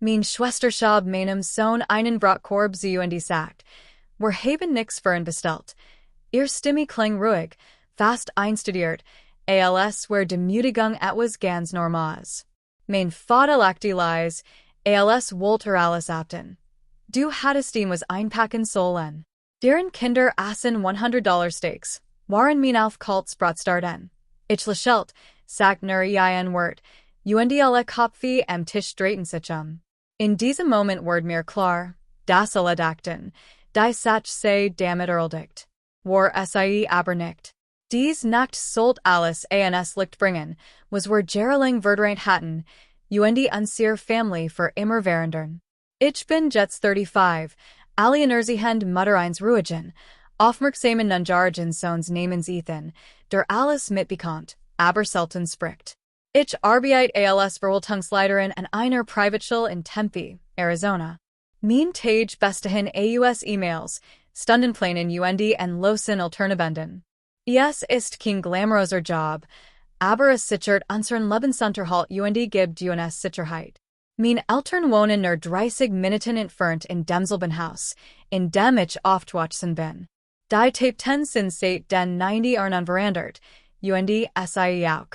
Min Schwester schab meinem Sohn einen Brotkorb zu und sagt, wir haben nix für bestellt. Ihr Stimme kling ruhig, fast einstudiert, als where de Mutigung etwas ganz normals. Mein Vater lachte leise, als wollte alles abten. Du hattest ihm was einpacken sollen. Deren Kinder assen $100 Steaks, waren min auf Kalts Brotstarten. Ich lächelt, sagt nur ein Wort, und alle Kopfe am Tisch drehten sich In diesem Moment ward mir klar, dass alle dachten, die Sach sei damit erledigt. War sie aber nicht. Dies Nacht sollt alles ans Licht bringen, was wir Gerling verdreint hatten, und unsere Family für immer verandern. Ich bin jetzt 35, alle Enerziehend Mutter eins ruhigen, aufmerksamen Nunjargen Sohns namens Ethan, der alles mitbekommt, aber selten spricht. Ich arbeite als Verwaltungsleiterin an einer Privatschule in Tempe, Arizona. Mein Tage bestahin aus E-Mails, Stundenplänen und losen Alternabenden. Es ist kein glamouroser Job, aber es sichert unseren Lebensunterhalt und gibt uns Sicherheit. Mein Eltern wohnen nur 30 Minuten entfernt in Demselbenhaus, in dem ich oft wachsen bin. Die Tapten sind seit den 90 Jahren verandert, und sie auch.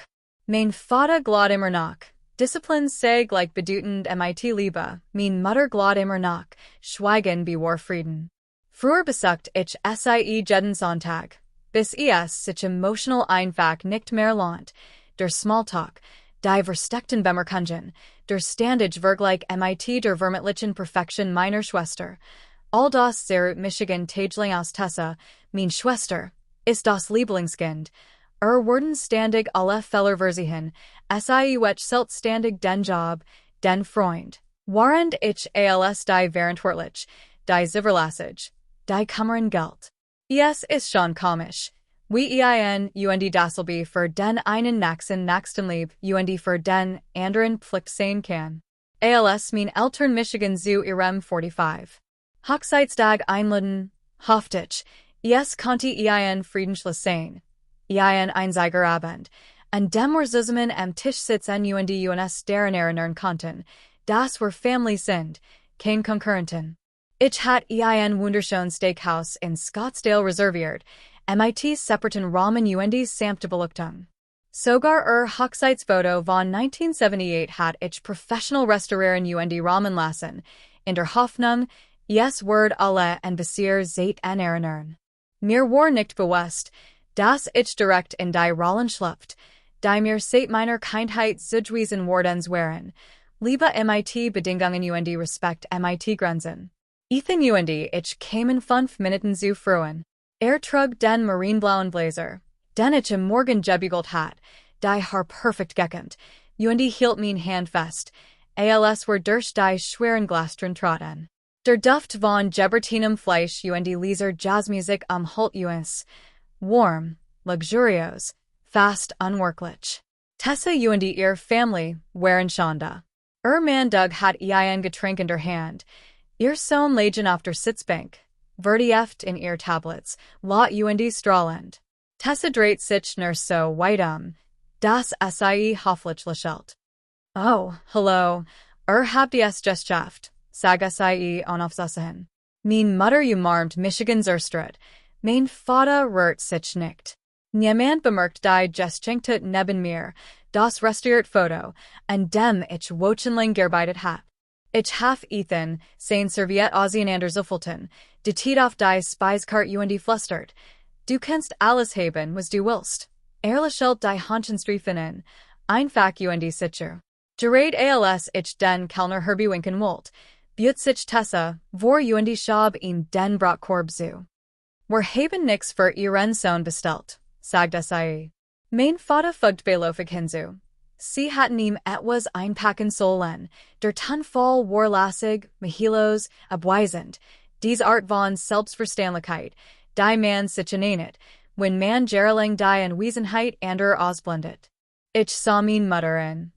Mein Vater glad immer noch, Disziplin sei gleich bedeutend mit Liebe, mein Mutter glad immer noch, Schweigen bewahrt Frieden. Früher besucht ich sie jeden Sonntag, bis es sich emotional einfach nicht mehr lohnt, der Smalltalk, die versteckten Bemerkungen, der ständig Vergleich mit der vermeintlichen Perfektion meiner Schwester. All das zerut Michigan Tagling aus Tessa, mein Schwester, ist das Lieblingskind. Worden ständig alle Feller versiehen, sieuch selt ständig den Job, den Freund. Während ich als die während wortlich, die Ziverlassage, die Kammern Geld. Es ist schon komisch. Wie und dasselbe für den einen nächstenlieb und für den anderen Pflicht sein kann. Als mein Eltern Michigan zu ihrem 45. Hochzeitstag einladen, hofft ich, es konnte friedenslich sein. Ein einziger Abend, an dem wir zusammen am Tisch sitzen und uns daran erinnern konnten, dass wir Family sind, kein Konkurrenten. Ich hat ein wunderschön Steakhouse in Scottsdale reserviert, mit separaten Ramen und samte Beleuchtung. Sogar Hochzeitsfoto von 1978 hat ich professional restaurieren und Ramen lassen, in der Hoffnung, es word alle en Besier seit an erinnern. Mir war nicht bewusst, dass ich direkt in die Rollen schlüpft, die mir seit meiner Kindheit zugewiesen worden wären, Liebe mit Bedingungen und Respekt mit Grenzen. Ethan und ich kamen 5 Minuten zu frühen. Trug den marineblauen Blazer, den ich am Morgen gebügelt hat, die perfekt gekämmt, und hielt mein Hand fest, als wir durch die schweren Glastren traten. Der Duft von Gebertinem Fleisch und leiser Jazzmusik Holt uns. Warm, luxurious, fast unwirklich. Tessa und ihre Family waren Shonda. Man Doug hat ein Getränk in der Hand. Ihr Sohn lagen auf der Sitzbank, vertieft in ihr Tablets, laut und strahlend. Tessa dreht sich nur so weit dass sie hoffentlich lächelt. Oh, hallo, habt es just geschafft, sag sie unaufzusagen. Mein Mutter umarmt Michigans Erstrut. Mein Vater rührt sich nicht. Niemand bemerkt die Geschenkte neben mir, das restauriert Foto, an dem ich wochenlang gearbeitet hab. Ich haf Ethan, sein serviert auseinander zuffulten, die Tiet auf die Speiskarte und flüstert. Du kannst alles haben, was du willst. Lächelt die Handschuhstreifen einfach und sicher. Gerät als ich den Kellner Herbie winken wollt, büt sich Tessa, vor und schab ihm den Brotkorb zu. Wir haben nix für ihren Sohn bestellt, sagte sie. Mein Vater folgt beilofig hinzu. Sie hatten ihm etwas einpacken sollen, der Tonfall war lässig, mahilos, abweisend, dies Art von Selbstverständlichkeit, die man sich nennt, wenn man Gerling die Anwesenheit ander ausblendet. Ich sah mein Mutter in.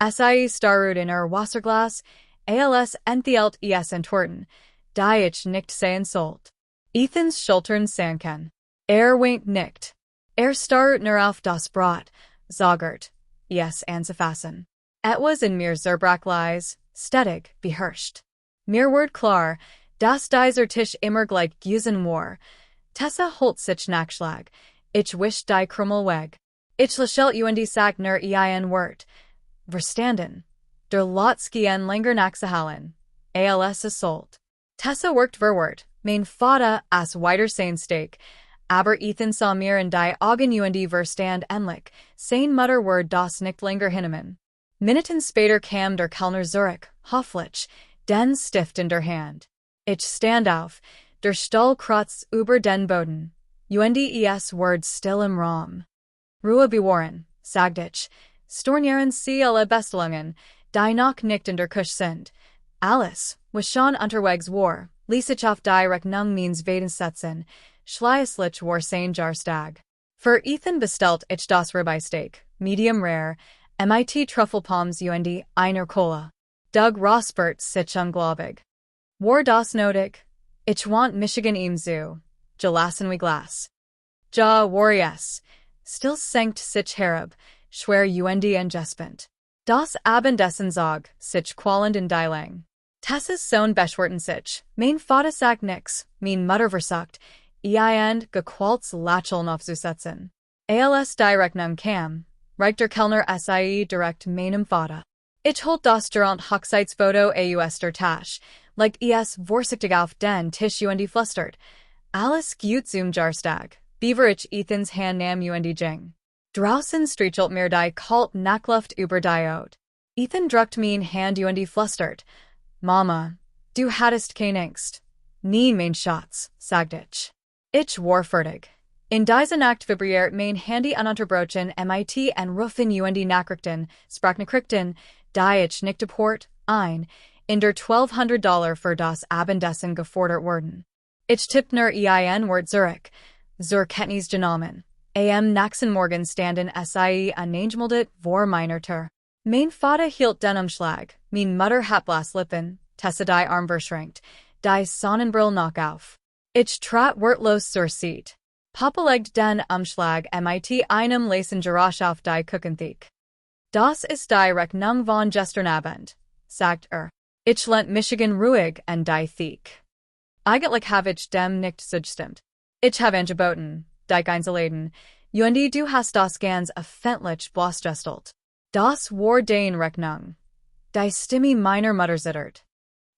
Sie starrte in ihr Wasserglas, als enthielt es Entworten, die ich nicht sehen sollte. Ethans Schultern sanken. Winkt nicht. Starrt nur auf das Brot, sagert, es anzufassen. Etwas in mir Zerbrach lies, stedig, beherrscht. Mir word klar, das dieser Tisch immer gleich Gusen war. Tessa holt sich Nachschlag. Ich wish die Krummel weg. Ich lächelt und sag nur ein Wort. Verstanden. Der Lotskien länger nachzuhallen. Als ist sold. Tessa worked verwort, mein Vater as weiter sein Steak. Aber Ethan saw mir in die Augen und verstand endlich, sein Mutter word das nicht länger hinnehmen. Minuten später kam der Kellner Zurich, hofflich, den Stift in der Hand. Ich stand auf, der Stuhl kreuzt über den Boden. Und word still im Raum. Ruhe bewahren, sagt ich. Stornieren sie alle Bestellungen, die noch nicht in der Kusch sind. Alles, was schon unterwegs war, ließ ich auf die Rechnung means Vedensetzen, schließlich war sein Jarstag. Für Ethan bestellt ich das Ribeye-Steak, medium rare, mit Trüffelpommes und einer Cola. Doug Rosbert sich unglaubig. War das nötig? Ich want Michigan ebenso. Gelassen wie Glas. Ja, war es. Still senkt sich herab, schwer und engespent. Das Abendessen zog, sich qualend in die Lang. Tessas Sohn beschwerten sich, mein Vater sagt nix, mein Mutter versucht, und gequalts Lacheln aufzusetzen. Als die Rechnung kam, reicht der Kellner sie direkt meinem Vater. Ich holt das durant Hochzeitsfoto aus der Tasche, like vorsichtig auf den Tisch und flüstert. Alles gut zum Jarstag, beaver ich Ethans Hand nahm und jing. Draußen strichelt mir die kalt Nachtluft über die Ot. Ethan druckt mein Hand und flüstert. Mama, du hattest kein Angst. Nie mein Schatz, sagt ich. Ich war fertig. In diese Nacht vibriert mein Handy ununterbrochen mit en Rufen und Nachrichten, Sprachnachrichten, die ich nicht deport, ein, in der $1200 für das Abendessen gefordert wurden. Ich tipp nur ein Wort Zurich, zur Kenntnis genommen. Nächsten Morgen standen sie angemeldet vor meiner Tür. Mein Vater hielt den Umschlag, mein Mutter hat blass Lippen, Tessa die Arm verschränkt, die Sonnenbrill noch auf. Ich trat wortlos zur Seat. Papa legt den Umschlag mit einem leisen Geräusch auf die Küchenthek. Das ist die Rechnung von gestern Abend, sagt Ich lent Michigan ruhig an die Thek. Eigentlich habe ich dem nicht zugestimmt. Ich habe angeboten, die einzuladen, und du hast das ganz öffentlich bloßgestellt. Das war deine Rechnung. Die Stimme meiner Mutter zittert.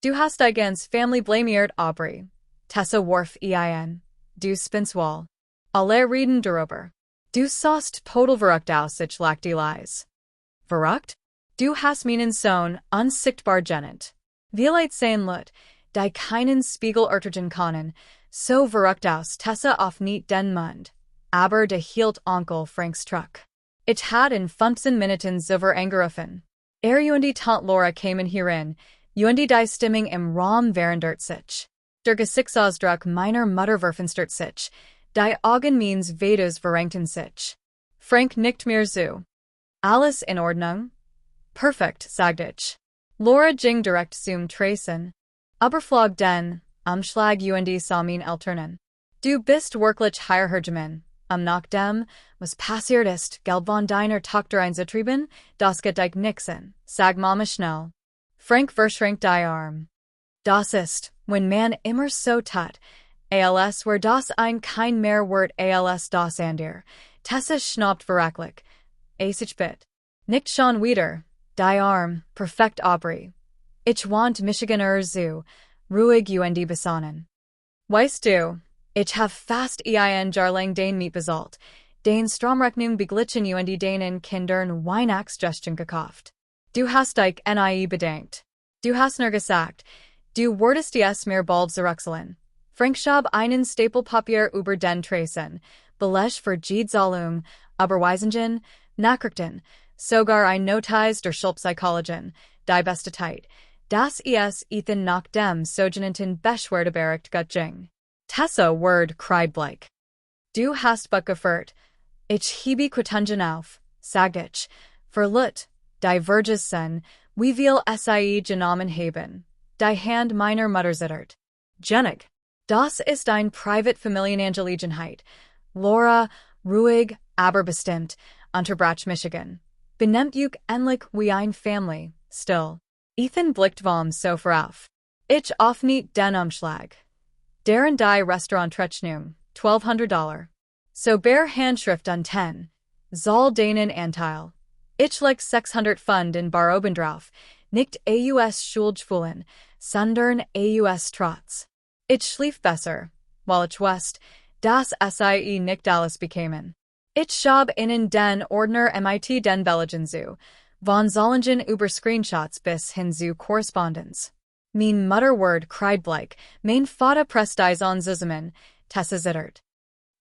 Du hast die ganz Family blamiert, Aubrey. Tessa warf ein. Du spinswall. Alle reden darüber. Du sahst total verrückt aus, ich lag die Lies. Verrückt? Du hast meinen Sohn unsichtbar genannt. Vielleicht sein Lut, die keinen Spiegel ertragen können, so verrückt aus Tessa auf nicht den Mund. Aber de hielt Onkel Franks Truck. Ich had in 15 Minuten zuvor angerufen. Und die Tante Laura kamen hierin, und die Stimmung im Raum während sich. Der Gesichtsausdruck meiner Mutter verfinstert sich, die Augen means Vedas verrenkten sich. Frank nickt mir zu. Alles in Ordnung? Perfekt, sagt ich. Laura ging direkt zum Tracen. Überflog den Umschlag und sah mein Elternen. Du bist wirklich Heierhergemin. Nach dem, was passiert ist, Geld von deiner Tochter einzutrieben, das geht dich nixen, sag Mama schnell. Frank verschränkt die Arm. Das ist, wenn man immer so tat, als wär das kein mehr Wort als das ander. Tessa schnappt verracklich. Ich bit. Nicht schon wieder. Die Arm, perfekt Aubrey. Ich want Michiganer zu, ruhig und besonnen. Weißt du, ich hab fast Jarlang den Mietbesalt, den Stromrechnung beglichen und den Kindern Weihnachtsgestern gekauft. Du hast dich nie bedankt. Du hast nur gesagt, du wurdest es mir bald zurückzahlen. Frank schab einen Stapelpapier über den Tracen, Belech für Jeedzahlung, Überweisungen, Nachrichten, sogar ein Notiz der Schulpsychologin, die beste Zeit, das Ethan nach dem sogenannten Beschwerdebericht ging. Tessa word cried Blake. Du hast but gefert. Ich hebe Quitungen auf, sag ich, verlut, die Vergessen, wie will sie genommen haben, die Hand meiner Mutter zittert. Jennig. Das ist ein Privat-Familienangelegenheit. Laura, ruhig, aber bestimmt, unterbrach Michigan. benimmt juk endlich wie ein Family, still. Ethan blickt vom Sofa auf. Ich auf nicht den Umschlag. Deren die Restaurantrechnung, $1,200. So bare Handschrift an 10. Zoll Danen Anteil. Ich leg 600 Pfund in Bar obendrauf, nicht aus Schuldgefühlen, sondern aus Trotz. Ich schlief besser, while ich wusste, dass sie nicht alles bekämen. Ich schab ihnen den Ordner mit den Belegen zu, von Zollingen über Screenshots bis hin zu Korrespondenz. Mein Mutterwort cried Blake, mein Vater presst dies an zusammen, Tessa zittert.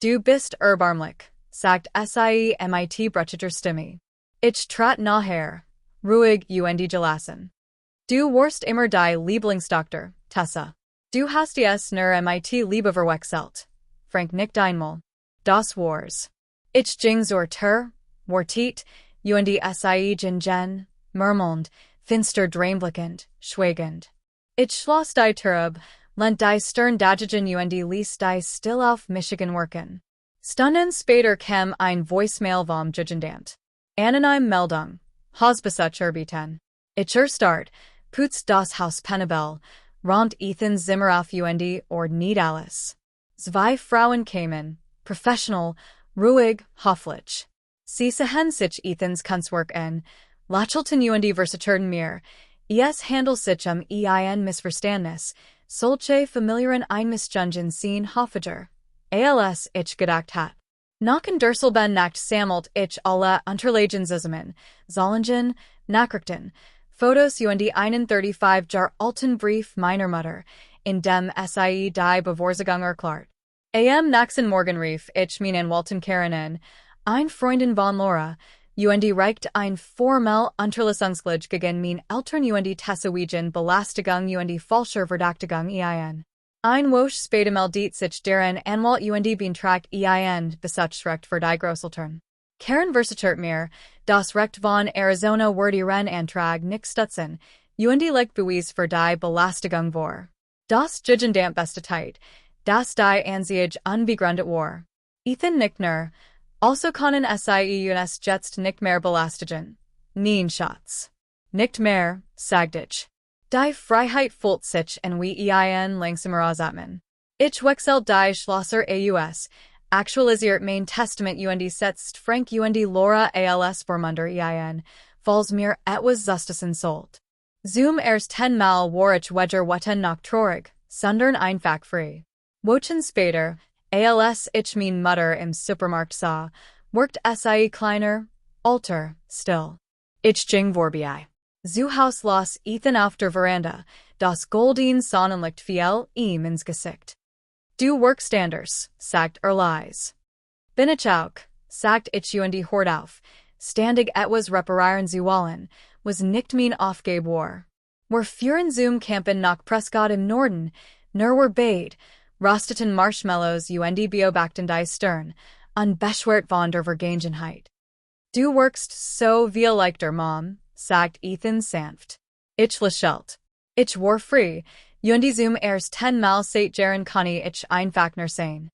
Du bist erbarmlich, sagt sie mit brüchiger Stimme. Ich trat nachher, ruhig und gelassen. Du warst immer die Lieblingsdoktor, Tessa. Du hast es nur mit Liebe verwechselt. Frank nicht einmal. Das war's. Ich ging zur Tür, wartet, und sie gingen, murmelnd, finster dreimblickend, schweigend. Ich schloss die Tür ab, lent die Stirn dagen und ließ die still auf Michigan worken. Stunden später kam ein Voicemail vom Jugendant. Anonym Meldung. Hausbesuch erbieten. Ich start, putzt das Haus penibel, räumt Ethan Zimmer auf und nicht alles. Zwei Frauen kamen, professional, ruhig, hofflich. Sie sahen sich Ethans Kunstwerk an, lächelten und versicherten mir, es handelt sich ein Missverständnis, solche familiären Einmissungen sehen häufiger, als ich gedacht hat. Nach Derselben Nacht sammelt ich alle Unterlagen zusammen, Zollingen, Nachrichten, Fotos und einen 35 Jahre alten Brief meiner Mutter, in dem sie die Bevorzugung erklärt. Am nächsten Morgen rief ich meinen Walton Karen an, ein Freundin von Laura, und reicht ein formell Unterlassungsklage gegen mein Eltern und Tessawigen Belästigung und falscher Verdächtigung ein. Ein Woche später meldet sich deren Anwalt und beantragt ein Besuchsrecht für die Grosseltern. Karen versichert mir, das Recht von Arizona wird ihren Antrag nicht stützen, und legt Beweis für die Belästigung vor. Das Jugendant bestätigt, dass die Ansiege unbegründet war. Ethan nicht nur, also können sie uns jetzt nicht mehr belästigen. Nein, Schatz. Nicht mehr, sagt ich. Die Freiheit fühlt sich en wie ein langsamer Ausatmen. Ich wechsel die Schlosser aus, aktualisiert mein Testament und setzt Frank und Laura als Vormunder ein, falls mir etwas Justizen sollt. Zum erst 10 Mal war ich weder wetten noch traurig, sondern einfach frei. Wochen später, als ich mein Mutter im Supermarkt sah, wirkt sie kleiner, alter, still. Ich ging vorbei. Zu Haus las Ethan auf der Veranda, das goldene Sonnenlicht fiel ihm ins Gesicht. Du wirkst anders, sagt leise. Bin ich auch, sagt ich und hört auf, ständig etwas reparieren zu wollen, was nicht mein Aufgabe war. Wir fuhren zum Campen nach Prescott im Norden, nur wir beid, rosteten Marshmallows und beobachten die Stern, unbeschwert von der Vergangenheit. Du wirkst so viel leichter, Mom, sagt Ethan sanft. Ich lächelt. Ich war frei, und zum erst 10 Mal seit Jaren kann ich einfach nur sein.